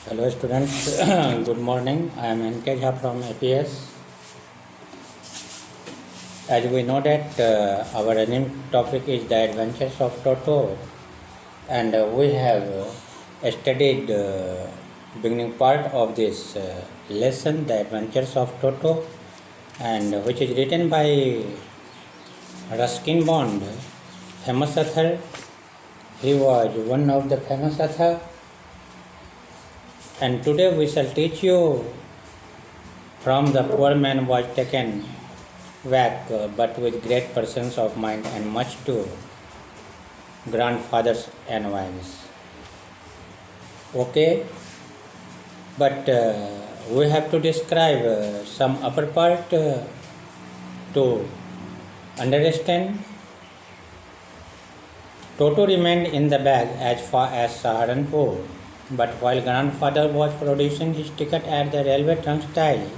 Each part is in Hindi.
Hello students, good morning. I am NK Jha from APS. As we know that our running topic is the adventures of Toto, and we have studied beginning part of this lesson, the adventures of Toto, and which is written by Ruskin Bond, famous author. He was one of the famous author. And today we shall teach you from the poor man was taken back, but with great presence of mind and much to grandfather's annoyance. Okay, but we have to describe some upper part to understand. Toto remained in the bag as far as Saharanpur. But while grandfather was producing his ticket at the railway turnstile,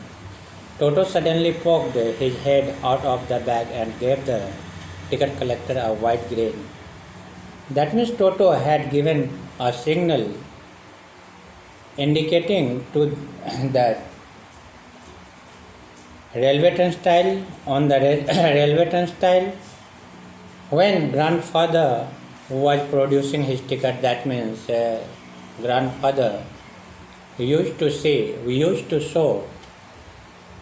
Toto suddenly poked his head out of the bag and gave the ticket collector a white grin. That means Toto had given a signal indicating to the railway turnstile on the railway turnstile when grandfather was producing his ticket. That means grandfather used to show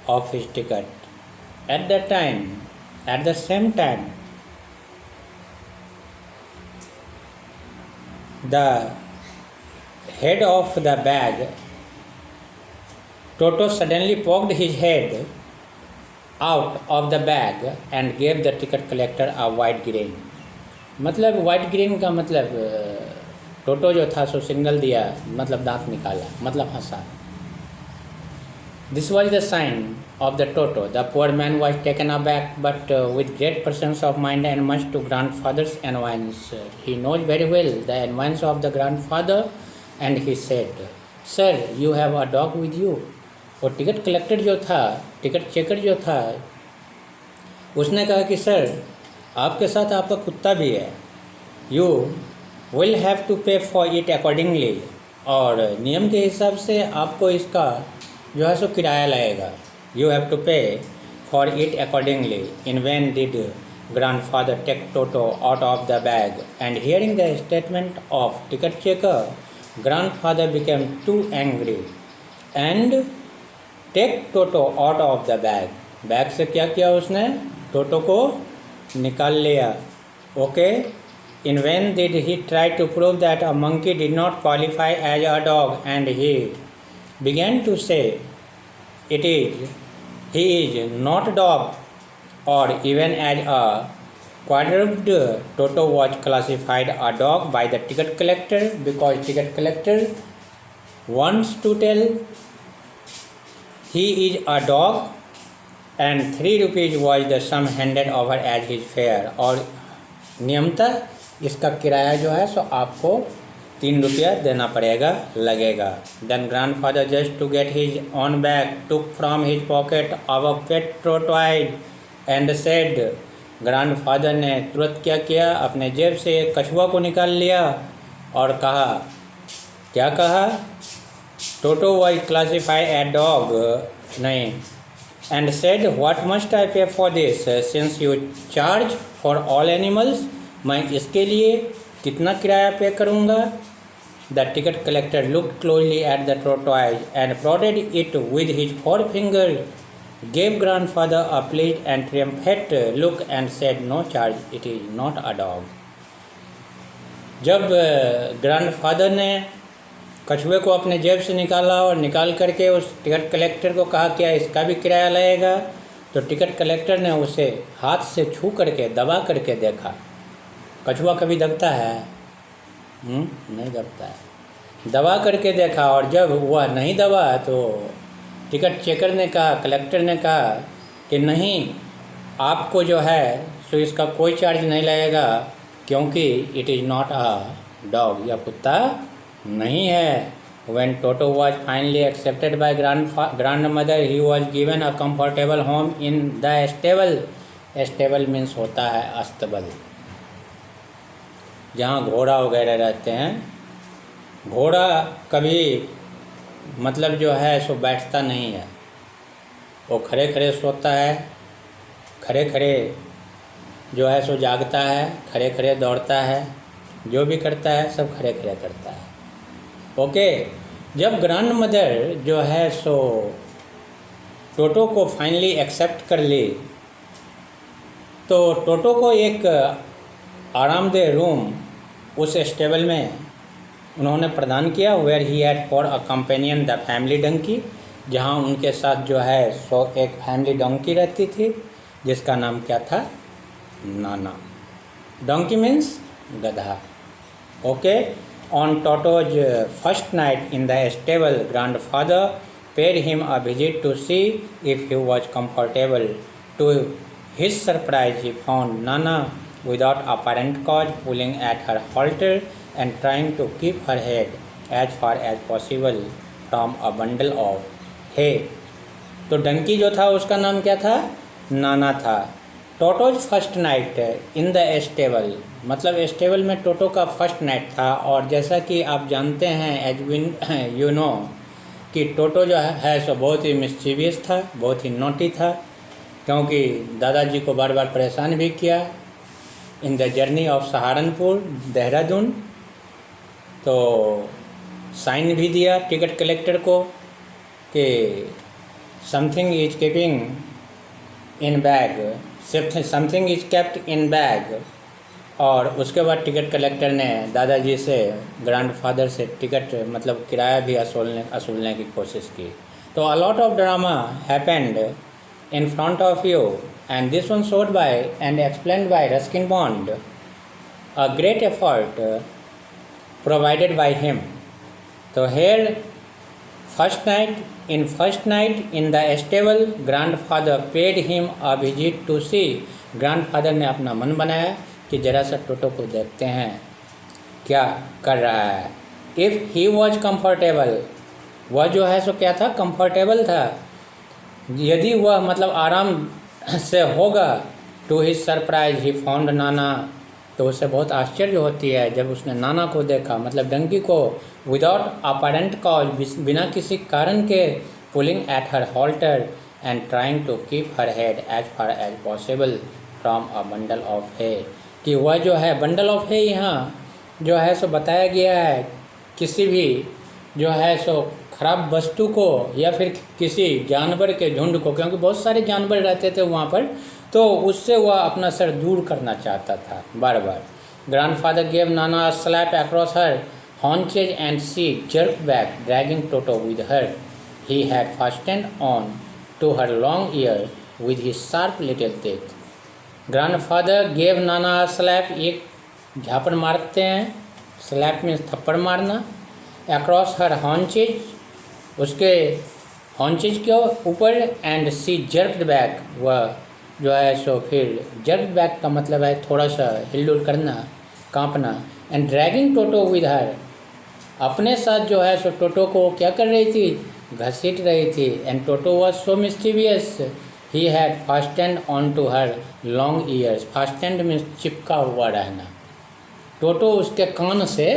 off his ticket. At the same time, the head of the bag, Toto suddenly poked his head out of the bag and gave the ticket collector a white grin. मतलब white grin का मतलब टोटो जो था सो सिग्नल दिया, मतलब दांत निकाला, मतलब हंसा. This was the sign of the Toto. The poor man was taken aback, but with great presence of mind and much to grandfather's annoyance. He knows very well the annoyance of the grandfather, and he said, "Sir, you have a dog with you." और टिकट कलेक्टर जो था, टिकट चेकर जो था, उसने कहा कि सर आपके साथ आपका कुत्ता भी है. You will have to pay for it accordingly. और नियम के हिसाब से आपको इसका जो है सो किराया लगेगा. You have to pay for it accordingly. In vain did grandfather take Toto out of the bag, and hearing the statement of ticket checker, grandfather became too angry and take Toto out of the bag. Bag से क्या किया उसने? टोटो को निकाल लिया. Okay. In vain did he try to prove that a monkey did not qualify as a dog, and he began to say, he is not a dog, or even as a quadruped. Toto was classified a dog by the ticket collector because ticket collector wants to tell he is a dog, and 3 rupees was the sum handed over as his fare. और नियमतः इसका किराया जो है सो आपको 3 रुपया देना पड़ेगा, लगेगा. Then grandfather just to get his on bag took from his pocket a pet tortoise and said. Grandfather ने तुरंत क्या किया? अपने जेब से कछुआ को निकाल लिया और कहा, क्या कहा? Toto was classified as dog, नहीं, and said what must I pay for this since you charge for all animals. मैं इसके लिए कितना किराया पे करूँगा? The ticket collector look closely at the tortoise and prodded it with his 4 finger, gave grandfather a please and triumphant look and said no charge, it is not a dog. जब ग्रैंडफादर ने कछुए को अपने जेब से निकाला और निकाल करके उस टिकट कलेक्टर को कहा क्या इसका भी किराया लगेगा, तो टिकट कलेक्टर ने उसे हाथ से छू करके दबा करके देखा. कछुआ कभी दबता है? नहीं दबता है. दबा करके देखा, और जब वह नहीं दबा तो टिकट चेकर ने कहा, कलेक्टर ने कहा कि नहीं, आपको जो है सो इसका कोई चार्ज नहीं लगेगा क्योंकि it is not a dog, यह कुत्ता नहीं है. When Toto was finally accepted by grandmother, he was given a comfortable home in the stable. Stable means होता है अस्तबल, जहाँ घोड़ा वगैरह रहते हैं. घोड़ा कभी मतलब जो है सो बैठता नहीं है, वो खड़े खड़े सोता है, खड़े खड़े जो है सो जागता है, खड़े खड़े दौड़ता है, जो भी करता है सब खड़े खड़े करता है। ओके। जब ग्रैंड मदर जो है सो टोटो को फाइनली एक्सेप्ट कर ली, तो टोटो को एक आरामदेह रूम उस स्टेबल में उन्होंने प्रदान किया, where he had for a companion the family donkey, जहाँ उनके साथ जो है सो एक फैमिली डोंकी रहती थी जिसका नाम क्या था, नाना। डोंकी मीन्स गधा। Okay. On टोटोज first night in the stable, grandfather paid him a visit to see if he was comfortable. To his surprise, he found Nana without apparent cause pulling at her halter and trying to keep her head as far as possible from a bundle of hay. तो डंकी जो था उसका नाम क्या था, नाना था। टोटोज first night in the stable, मतलब स्टेबल में टोटो का फर्स्ट नाइट था। और जैसा कि आप जानते हैं, एज यू नो, कि टोटो जो है सो बहुत ही मिस्चीवियस था, बहुत ही नोटी था, क्योंकि दादाजी को बार बार परेशान भी किया in the journey of Saharanpur Dehradun. तो साइन भी दिया टिकट कलेक्टर को कि something is keeping in bag, something is kept in bag. और उसके बाद टिकट कलेक्टर ने दादाजी से, ग्रैंडफादर से टिकट मतलब किराया भी असूलने की कोशिश की। तो a lot of drama happened in front of you and this one showed by and explained by Ruskin Bond, a great effort provided by him. तो here first night in the stable, grandfather paid him a visit to see. Grandfather ने अपना मन बनाया कि जरा सा टोटो को देखते हैं क्या कर रहा है। इफ़ ही वॉज कम्फर्टेबल, वह जो है सो क्या था, कम्फर्टेबल था। यदि वह मतलब आराम से होगा। To his surprise he found Nana, तो उसे बहुत आश्चर्य होती है जब उसने नाना को देखा, मतलब डंकी को, विदाउट अपरेंट कॉज, बिना किसी कारण के, pulling at her halter and trying to keep her head as far as possible from a bundle of hay. कि वह जो है बंडल ऑफ है, यहाँ जो है सो बताया गया है किसी भी जो है सो खराब वस्तु को या फिर किसी जानवर के झुंड को, क्योंकि बहुत सारे जानवर रहते थे वहाँ पर, तो उससे वह अपना सर दूर करना चाहता था बार बार। Grandfather gave Nana slap across her haunches and she jerked back, dragging Toto with her. He had fastened on to her long ears with his sharp little teeth. Grandfather gave Nana a slap, एक झापड़ मारते हैं, स्लैप में थप्पड़ मारना, across her haunches, उसके haunches के ऊपर, and she jerked back, वह जो है सो फिर jerked back का मतलब है थोड़ा सा हिलडुल करना, कांपना, and dragging Toto with her, अपने साथ जो है सो टोटो को क्या कर रही थी, घसीट रही थी। And Toto was so mischievous, he had fastened on to her long ears. Fastened में चिपका हुआ रहना। टोटो उसके कान से,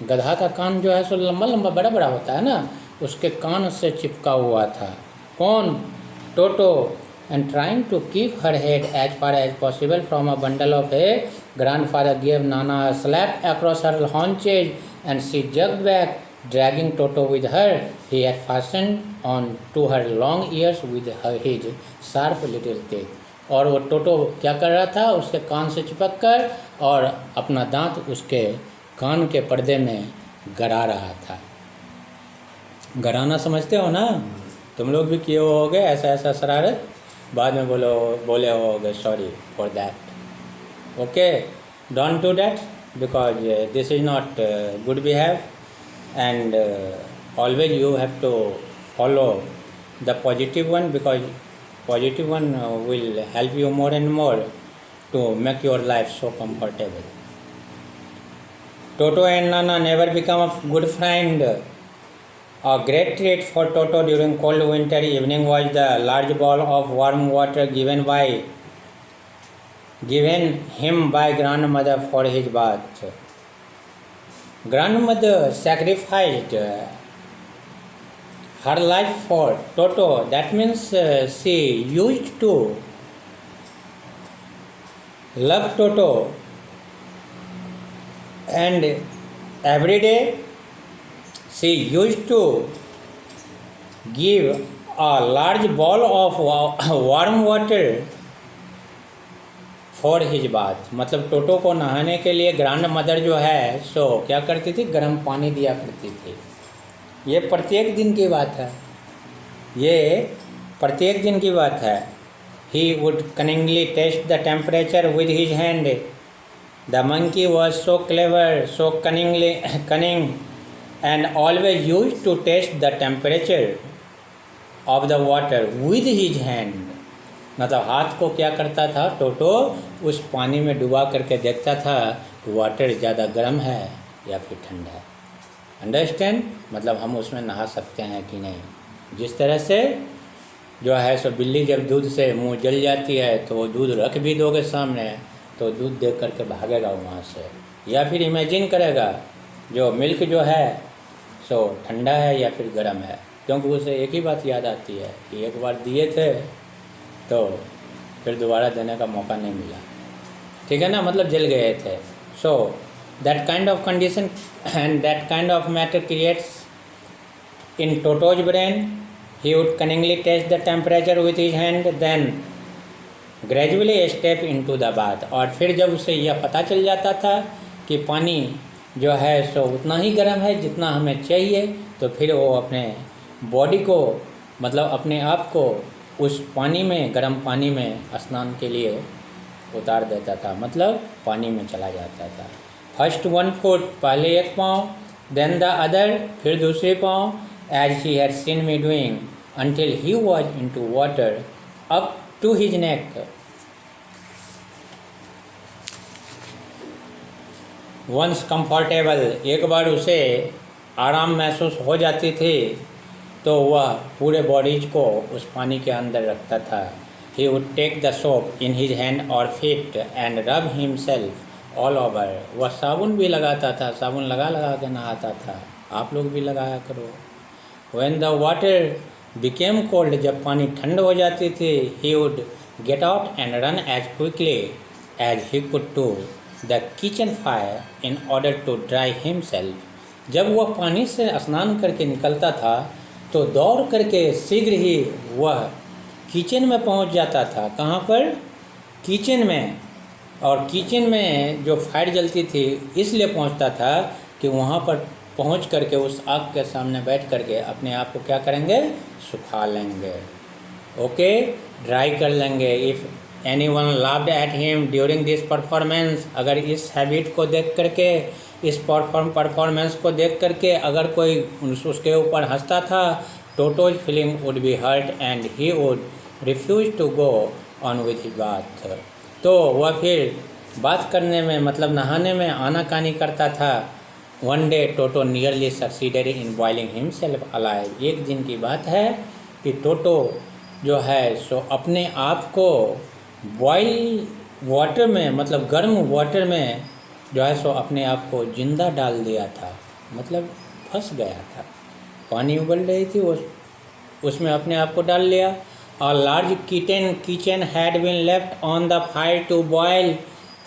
गधा का कान जो है सो लंबा लंबा बड़ा बड़ा होता है ना, उसके कान से चिपका हुआ था। कौन, Toto. And trying to keep her head as far as possible from a bundle of hay, grandfather give नाना a slap across her haunches and she jerked back, dragging Toto with her. He had fastened on to her long ears with his sharp little teeth. और वो टोटो क्या कर रहा था, उसके कान से चिपक कर और अपना दांत उसके कान के पर्दे में गड़ा रहा था। गड़ाना समझते हो ना, तुम लोग भी किए होगे ऐसा ऐसा शरारत, बाद में बोले होगे sorry for that. Okay, don't do that because this is not good behavior, and always you have to follow the positive one, because positive one will help you more and more to make your life so comfortable. Toto and Nana never become a good friend. A great treat for Toto during cold winter evening was the large bowl of warm water given him by grandmother for his bath. Grandmother sacrificed her life for Toto. That means she used to love Toto, and every day she used to give a large bowl of warm water for his bath. मतलब टोटो को नहाने के लिए ग्रैंड मदर जो है सो क्या करती थी, गर्म पानी दिया करती थी। ये प्रत्येक दिन की बात है, ये प्रत्येक दिन की बात है। He would cunningly test the temperature with his hand. The monkey was so clever, so cunning, and always used to test the temperature of the water with his hand. मतलब हाथ को क्या करता था टोटो, उस पानी में डुबा करके देखता था कि वाटर ज़्यादा गर्म है या फिर ठंडा है। अंडरस्टैंड? मतलब हम उसमें नहा सकते हैं कि नहीं। जिस तरह से जो है सो बिल्ली जब दूध से मुंह जल जाती है तो वो दूध रख भी दोगे सामने तो दूध देख करके भागेगा वहाँ से, या फिर इमेजिन करेगा जो मिल्क जो है सो ठंडा है या फिर गर्म है, क्योंकि उसे एक ही बात याद आती है कि एक बार दिए थे तो फिर दोबारा देने का मौका नहीं मिला। ठीक है ना, मतलब जल गए थे। So that kind of condition and that kind of matter creates in टोटोज brain. He would cunningly test the temperature with his hand, then gradually step into the bath. और फिर जब उसे यह पता चल जाता था कि पानी जो है सो उतना ही गर्म है जितना हमें चाहिए, तो फिर वो अपने बॉडी को मतलब अपने आप को उस पानी में, गर्म पानी में स्नान के लिए उतार देता था, मतलब पानी में चला जाता था। फर्स्ट 1 फुट, पहले एक पाँव, देन द अदर, फिर दूसरे पाँव, as he had seen me doing, until he was into water up to his neck. Once comfortable, एक बार उसे आराम महसूस हो जाती थी तो वह पूरे बॉडीज को उस पानी के अंदर रखता था। He would take the soap in his hand or feet and rub himself all over. वह साबुन भी लगाता था, साबुन लगा लगा के नहाता था। आप लोग भी लगाया करो। When the water became cold, जब पानी ठंड हो जाती थी, he would get out and run as quickly as he could to the kitchen fire in order to dry himself. जब वह पानी से स्नान करके निकलता था तो दौड़ करके शीघ्र ही वह किचन में पहुंच जाता था। कहाँ पर? किचन में। और किचन में जो फायर जलती थी इसलिए पहुंचता था कि वहाँ पर पहुंच करके उस आग के सामने बैठ करके अपने आप को क्या करेंगे? सुखा लेंगे। ओके, ड्राई कर लेंगे। If anyone laughed at him during this performance, अगर इस हैबिट को देख करके, इस परफॉर्मेंस को देख करके अगर कोई उसके ऊपर हंसता था, Toto's feeling would be hurt and he would refuse to go on with his bath. तो वह फिर बात करने में मतलब नहाने में आनाकानी करता था। One day toto nearly succeeded in boiling himself alive. एक दिन की बात है कि टोटो जो है सो अपने आप को बॉयल वाटर में मतलब गर्म वाटर में जो है सो अपने आप को जिंदा डाल दिया था, मतलब फंस गया था। पानी उबल रही थी, उसमें अपने आप को डाल लिया। A large kitchen had been left on the fire to boil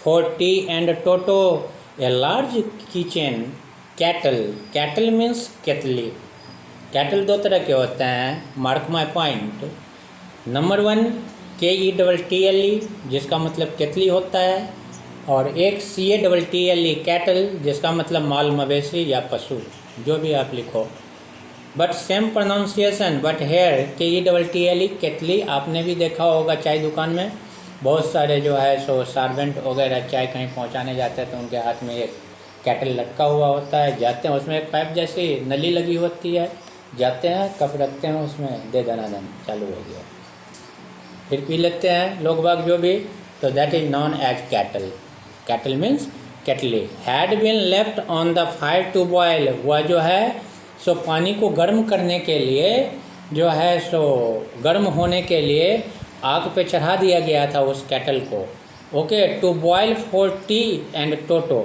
for tea and Toto. A large kitchen kettle means केतली। केटल दो तरह के होते हैं, mark my point. Number 1 KETTLE जिसका मतलब केतली होता है, और एक CATTLE कैटल जिसका मतलब माल मवेशी या पशु, जो भी आप लिखो, but same pronunciation. But here KETTLE केतली। आपने भी देखा होगा चाय दुकान में बहुत सारे जो है सो सर्वेंट वगैरह चाय कहीं पहुंचाने जाते हैं तो उनके हाथ में एक कैटल लटका हुआ होता है। जाते हैं, उसमें एक पाइप जैसी नली लगी होती है, जाते हैं, कप रखते हैं, उसमें दे दनादन चालू हो गया, फिर पी लेते हैं लोग बाग जो भी। तो that is known as kettle. Kettle means केटली। Had been left on the fire to boil, वह जो है सो पानी को गर्म करने के लिए जो है सो गर्म होने के लिए आग पे चढ़ा दिया गया था उस कैटल को। Okay, to boil for tea and Toto.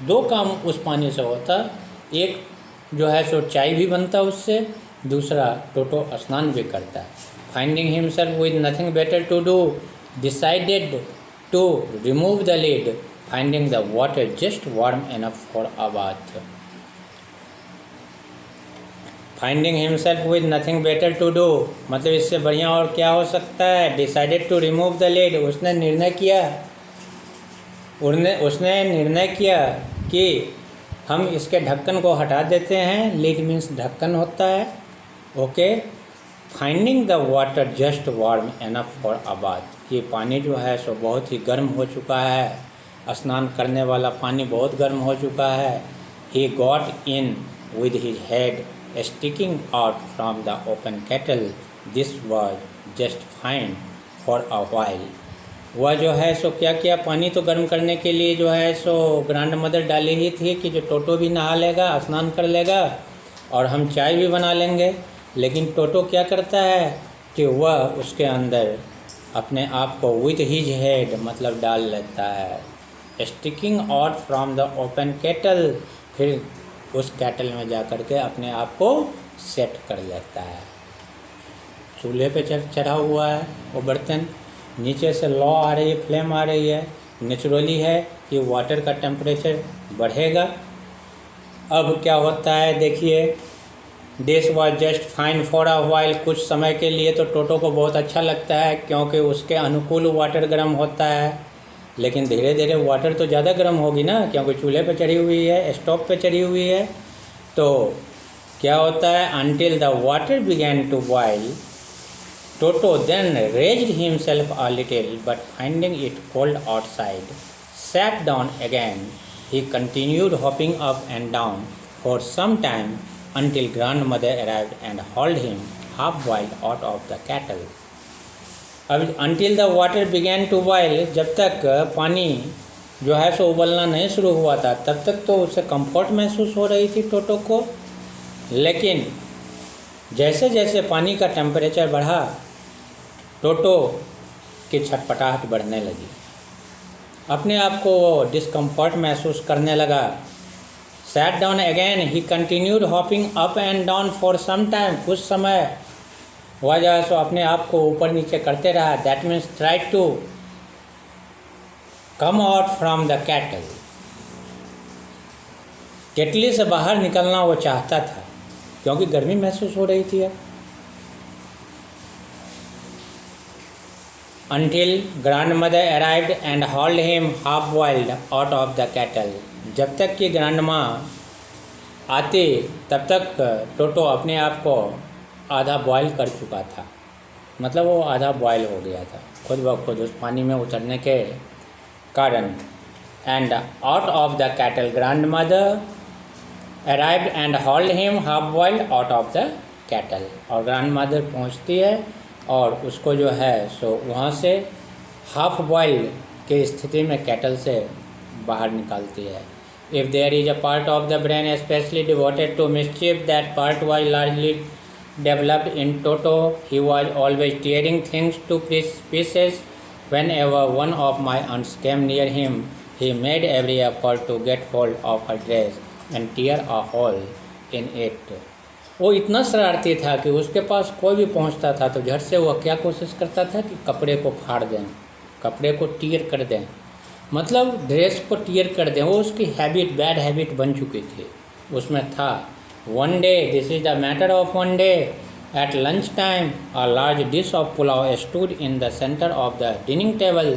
2 काम उस पानी से होता, एक जो है सो चाय भी बनता उससे, दूसरा, टोटो स्नान भी करता है। Finding himself with nothing better to do, decided to remove the lid, finding the water just warm enough for a bath. Finding himself with nothing better to do, मतलब इससे बढ़िया और क्या हो सकता है। Decided to remove the lid, उसने निर्णय किया कि हम इसके ढक्कन को हटा देते हैं। लिड मीन्स ढक्कन होता है। Okay. Finding the water just warm enough for a bath, कि पानी जो है सो बहुत ही गर्म हो चुका है, स्नान करने वाला पानी बहुत गर्म हो चुका है। He got in with his head sticking out from the open kettle. This was just fine for a while. वह जो है सो क्या किया, पानी तो गर्म करने के लिए जो है सो ग्रैंड मदर डाली ही थी कि जो टोटो भी नहा लेगा, स्नान कर लेगा और हम चाय भी बना लेंगे। लेकिन टोटो क्या करता है कि वह उसके अंदर अपने आप को विथ हिज हेड मतलब डाल लेता है। Sticking out from the open kettle, फिर उस कैटल में जा कर के अपने आप को सेट कर लेता है। चूल्हे पे चढ़ा हुआ है वो बर्तन, नीचे से लौ आ रही है, फ्लेम आ रही है। नेचुरली है कि वाटर का टेम्परेचर बढ़ेगा। अब क्या होता है देखिए, this was just fine for a while, कुछ समय के लिए तो टोटो को बहुत अच्छा लगता है क्योंकि उसके अनुकूल वाटर गर्म होता है। लेकिन धीरे धीरे वाटर तो ज़्यादा गर्म होगी ना, क्योंकि चूल्हे पे चढ़ी हुई है, स्टोव पे चढ़ी हुई है। तो क्या होता है, until the water began to boil, Toto then raised himself a little, but finding it cold outside sat down again. He continued hopping up and down for some time until grandmother arrived and hauled him half boiled out of the kettle. अब until the water began to boil, जब तक पानी जो है सो उबलना नहीं शुरू हुआ था तब तक तो उसे कंफर्ट महसूस हो रही थी टोटो को। लेकिन जैसे जैसे पानी का टेम्परेचर बढ़ा, टोटो की छटपटाहट बढ़ने लगी, अपने आप को डिस्कम्फर्ट महसूस करने लगा। Sat down again, he continued hopping up and down for some time. कुछ समय वह जो है सो अपने आप को ऊपर नीचे करते रहा। That means try to come out from the kettle. केटली से बाहर निकलना वो चाहता था क्योंकि गर्मी महसूस हो रही थी। Until grandmother arrived and hauled him half boiled out of the kettle. जब तक कि ग्रैंड माँ आती तब तक टोटो अपने आप को आधा बॉयल कर चुका था, मतलब वो आधा बॉयल हो गया था खुद ब खुद उस पानी में उतरने के कारण। And out of the cattle grand mother arrived and hold him half boiled out of the cattle, और ग्रैंड मदर पहुँचती है और उसको जो है सो वहाँ से हाफ बॉइल्ड की स्थिति में कैटल से बाहर निकालती है। If there is a part of the brain especially devoted to mischief, that part was largely developed in Toto. He was always tearing things to pieces. Whenever one of my aunts came near him, he made every effort to get hold of her dress and tear a hole in it. वो इतना शरारती था कि उसके पास कोई भी पहुंचता था तो झट से वह क्या कोशिश करता था कि कपड़े को फाड़ दें, कपड़े को टीयर कर दें, मतलब ड्रेस को टीयर कर दें। वो उसकी हैबिट, बैड हैबिट बन चुकी थी, उसमें था। One day, this is the matter of one day, at lunch time a large dish of pulao stood in the centre of the dining table,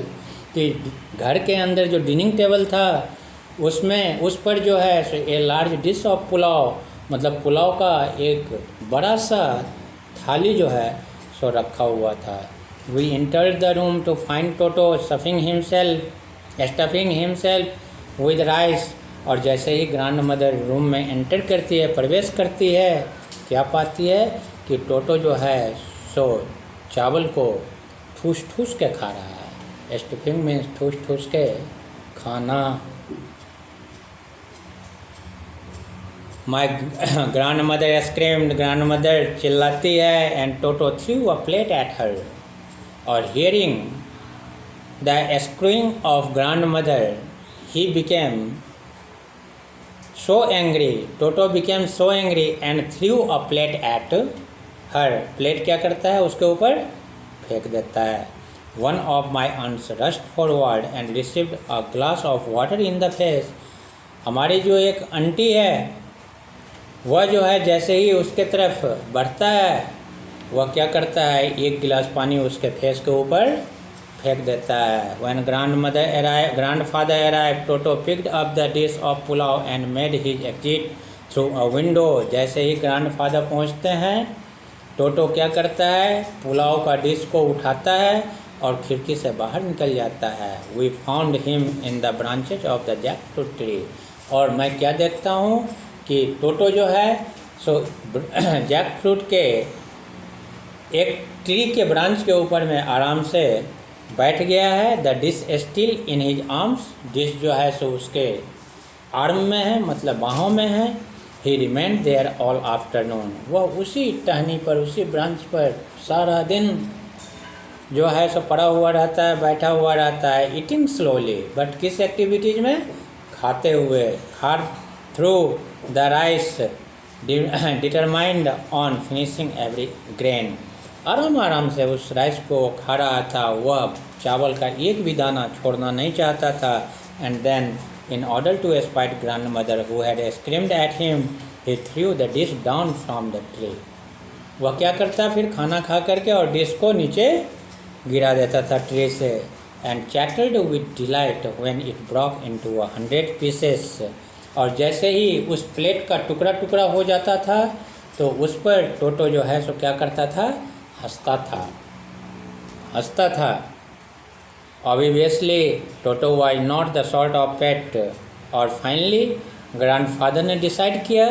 कि घर के अंदर जो डिनिंग टेबल था उसमें उस पर जो है a large dish of pulao, मतलब पुलाव का एक बड़ा सा थाली जो है सो रखा हुआ था। We entered the room to find Toto stuffing himself with rice, और जैसे ही ग्रैंड मदर रूम में एंटर करती है, प्रवेश करती है, क्या पाती है कि टोटो जो है सो चावल को ठूस ठूस के खा रहा है। स्टफिंग मीन्स ठूस ठूस के खाना। My grandmother screamed, grandmother चिल्लाती है। And Toto threw a plate at her, और hearing the screaming of grandmother, he became so angry. Toto became so angry and threw a plate at her. Plate क्या करता है, उसके ऊपर फेंक देता है. One of my aunts rushed forward and received a glass of water in the face. हमारी जो एक आंटी है वह जो है जैसे ही उसके तरफ बढ़ता है वह क्या करता है, एक गिलास पानी उसके फेस के ऊपर फेंक देता है. When grandfather arrived, Toto picked up the dish of pulao and made his exit through a window. जैसे ही ग्रैंडफादर पहुंचते हैं, टोटो क्या करता है, पुलाव का डिश को उठाता है और खिड़की से बाहर निकल जाता है. We found him in the branches of the jackfruit tree. और मैं क्या देखता हूँ कि टोटो जो है सो जैक फ्रूट के एक ट्री के ब्रांच के ऊपर में आराम से बैठ गया है. The dish still in his arms. Dish जो है सो उसके आर्म में है, मतलब बाहों में है. He remained there all afternoon. वह उसी टहनी पर, उसी ब्रांच पर सारा दिन जो है सो पड़ा हुआ रहता है, बैठा हुआ रहता है. ईटिंग स्लोली, बट किस एक्टिविटीज़ में, खाते हुए. खार through the rice determined on finishing every grain. आराम आराम से उस राइस को खा रहा था. वह चावल का एक भी दाना छोड़ना नहीं चाहता था. And then in order to spite grandmother who had screamed at him, he threw the dish down from the tree. वह क्या करता, फिर खाना खा करके और डिश को नीचे गिरा देता था ट्रे से. And chattered with delight when it broke into 100 pieces. और जैसे ही उस प्लेट का टुकड़ा टुकड़ा हो जाता था तो उस पर टोटो जो है सो क्या करता था, हंसता था. Obviously Toto was not the sort of pet. और फाइनली ग्रैंडफादर ने डिसाइड किया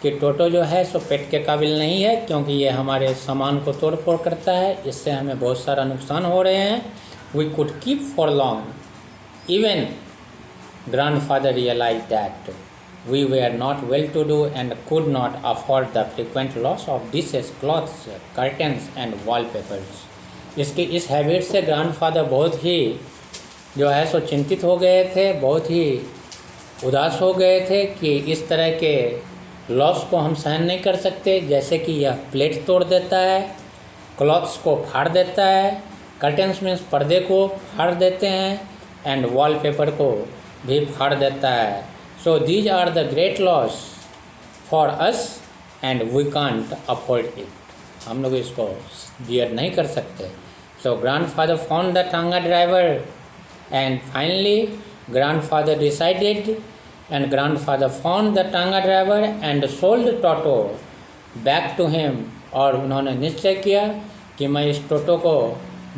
कि टोटो जो है सो पेट के काबिल नहीं है, क्योंकि ये हमारे सामान को तोड़ फोड़ करता है, इससे हमें बहुत सारा नुकसान हो रहे हैं. We could keep for long. Even grandfather realized that we were not well to do and could not afford the frequent loss of dishes, cloths, curtains and wallpapers. इसकी इस हैबिट से ग्रैंडफादर बहुत ही जो है सो चिंतित हो गए थे, बहुत ही उदास हो गए थे कि इस तरह के लॉस को हम सहन नहीं कर सकते. जैसे कि यह प्लेट तोड़ देता है, क्लॉथ्स को फाड़ देता है, कर्टेंस मीन्स पर्दे को फाड़ देते हैं, एंड वॉलपेपर को भी फाड़ देता है. So these are the great loss for us and we can't afford it. हम लोग इसको बियर नहीं कर सकते. So grandfather found the tonga driver and finally grandfather decided and grandfather found the tonga driver and sold Toto back to him. और उन्होंने निश्चय किया कि मैं इस टोटो को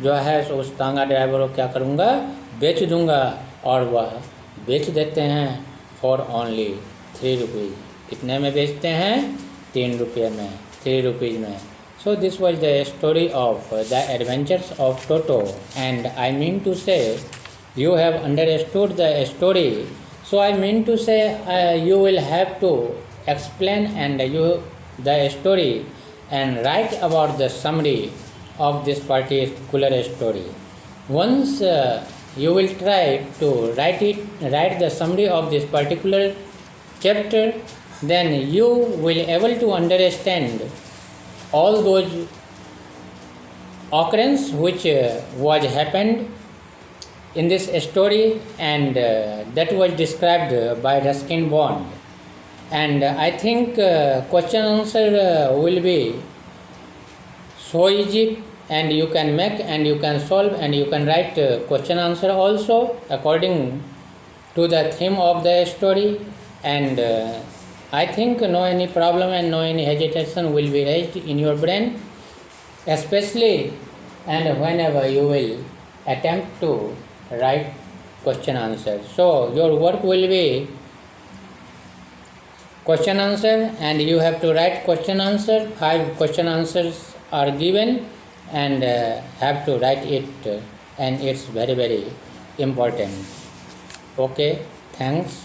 जो है सो उस टांगा ड्राइवर को क्या करूँगा, बेच दूँगा. और वह बेच देते हैं फॉर ओनली 3 रुपीज़. कितने में बेचते हैं, 3 रुपये में, 3 रुपीज़ में. So this was the story of the adventures of Toto. And I mean to say you have understood the story. So I mean to say you will have to explain and you the story and write about the summary of this particular story. Once you will try to write the summary of this particular chapter, then you will able to understand all those occurrence which was happened in this story, and that was described by Ruskin Bond. And I think question answer will be so easy, and you can make and you can solve and you can write question answer also according to the theme of the story. And I think no any problem and no any hesitation will be raised in your brain, especially and whenever you will attempt to write question answer. So your work will be question answer, and you have to write question answer. 5 question answers are given, and have to write it, and it's very very important. Okay, thanks.